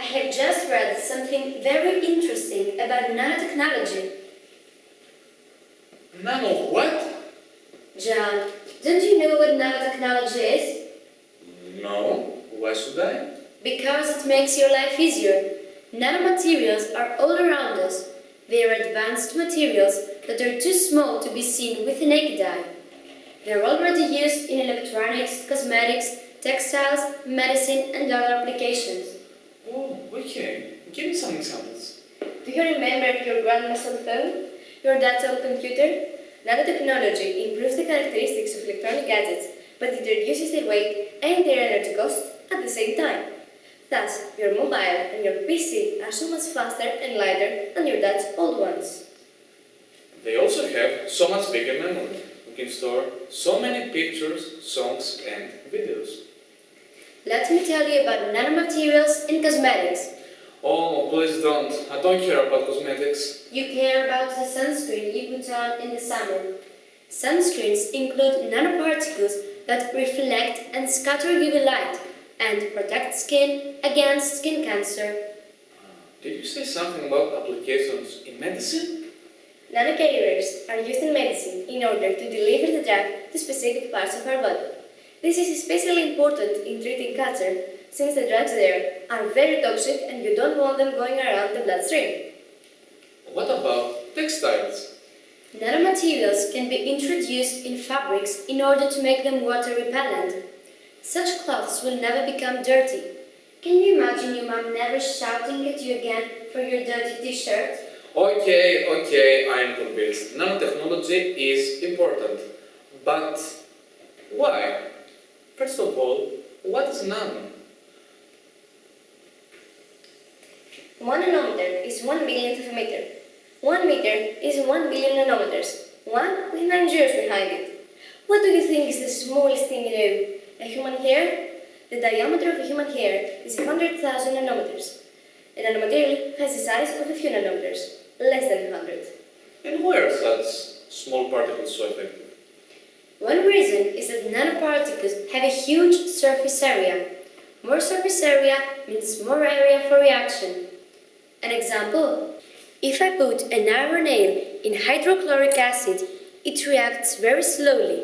have just read something very interesting about nanotechnology. Nano what? John, don't you know what nanotechnology is? No. Why should I? Because it makes your life easier. Nanomaterials are all around us. They are advanced materials that are too small to be seen with the naked eye. They are already used in electronics, cosmetics, textiles, medicine and other applications. Oh, okay. Give me some examples. Do you remember your grandma's cell phone? Your dad's old computer? Nanotechnology improves the characteristics of electronic gadgets, but it reduces their weight and their energy cost at the same time. Thus, your mobile and your PC are so much faster and lighter than your dad's old ones. They also have so much bigger memory. We can store so many pictures, songs and videos. Let me tell you about nanomaterials in cosmetics. Oh, please don't. I don't care about cosmetics. You care about the sunscreen you put on in the summer. Sunscreens include nanoparticles that reflect and scatter UV light and protect skin against skin cancer. Did you say something about applications in medicine? Nanocarriers are used in medicine in order to deliver the drug to specific parts of our body. This is especially important in treating cancer, since the drugs there are very toxic and you don't want them going around the bloodstream. What about textiles? Nanomaterials can be introduced in fabrics in order to make them water repellent. Such cloths will never become dirty. Can you imagine your mom never shouting at you again for your dirty t-shirt? Okay, I am convinced. Nanotechnology is important. But why? First of all, what is nano? 1 nanometer is 1 billionth of a meter. 1 meter is 1 billion nanometers, 1 with 9 zeros behind it. What do you think is the smallest thing you know? A human hair? The diameter of a human hair is 100,000 nanometers. A nanomaterial has the size of a few nanometers, less than 100. And why are such small particles so effective? One reason is that nanoparticles have a huge surface area. More surface area means more area for reaction. An example: if I put an iron nail in hydrochloric acid, it reacts very slowly.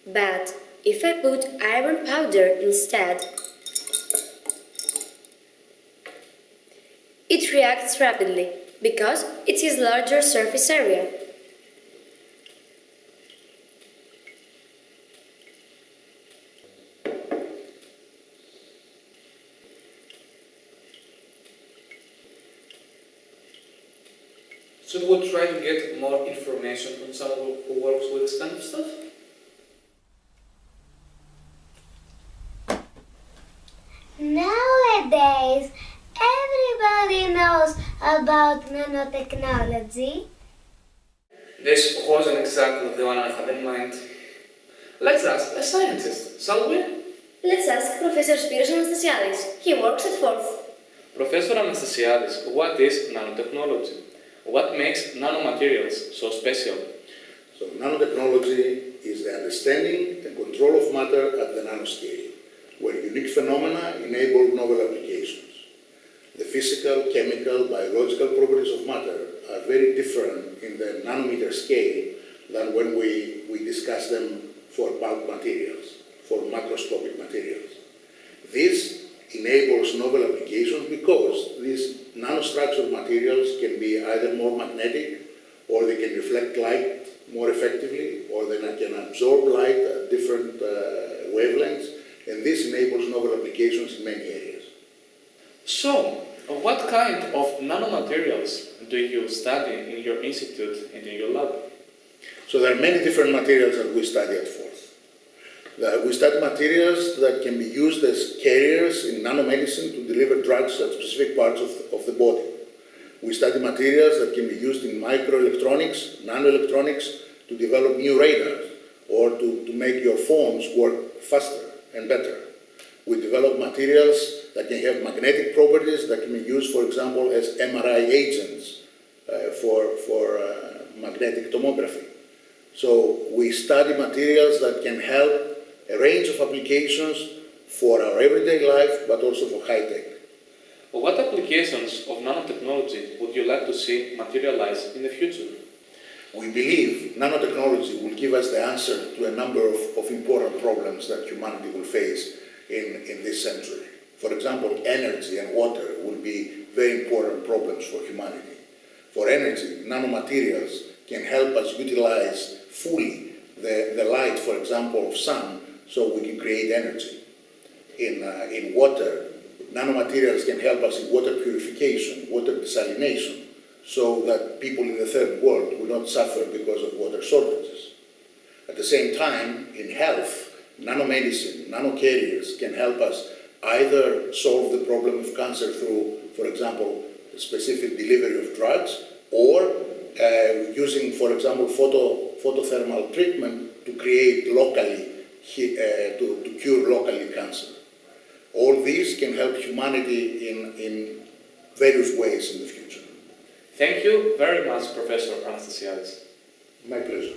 But if I put iron powder instead, it reacts rapidly because it has larger surface area. Should we try to get more information from someone who works with this kind of stuff? Nowadays, everybody knows about nanotechnology. This wasn't exactly the one I had in mind. Let's ask a scientist, shall we? Let's ask Professor Spiros Anastasiadis. He works at Forth. Professor Anastasiadis, what is nanotechnology? What makes nanomaterials so special? So nanotechnology is the understanding and control of matter at the nanoscale, where unique phenomena enable novel applications. The physical, chemical, biological properties of matter are very different in the nanometer scale than when we discuss them for bulk materials, for macroscopic materials. This enables novel applications because these nanostructured materials can be either more magnetic, or they can reflect light more effectively, or they can absorb light at different wavelengths, and this enables novel applications in many areas. So, what kind of nanomaterials do you study in your institute and in your lab? So there are many different materials that we study at Forth. We study materials that can be used as carriers in nanomedicine to deliver drugs at specific parts of the body. We study materials that can be used in microelectronics, nanoelectronics, to develop new radars or to make your phones work faster and better. We develop materials that can have magnetic properties that can be used, for example, as MRI agents for magnetic tomography. So we study materials that can help a range of applications for our everyday life, but also for high tech. What applications of nanotechnology would you like to see materialize in the future? We believe nanotechnology will give us the answer to a number of important problems that humanity will face in this century. For example, energy and water will be very important problems for humanity. For energy, nanomaterials can help us utilize fully the light, for example, of sun, so we can create energy. In water, nanomaterials can help us in water purification, water desalination, so that people in the third world will not suffer because of water shortages. At the same time, in health, nanomedicine, nanocarriers can help us either solve the problem of cancer through, for example, specific delivery of drugs, or using, for example, photothermal treatment to create locally, to cure locally cancer. All these can help humanity in various ways in the future. Thank you very much, Professor Anastasiadis. My pleasure.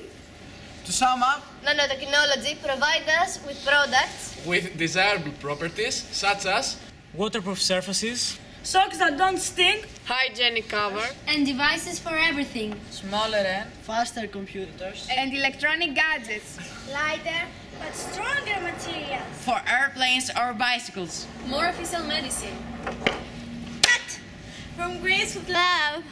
To sum up, Nanotechnology provides us with products with desirable properties such as waterproof surfaces, socks that don't stink, hygienic cover, and devices for everything, smaller and faster computers, and electronic gadgets, Lighter but stronger materials. for airplanes or bicycles. more official medicine. from grace with love.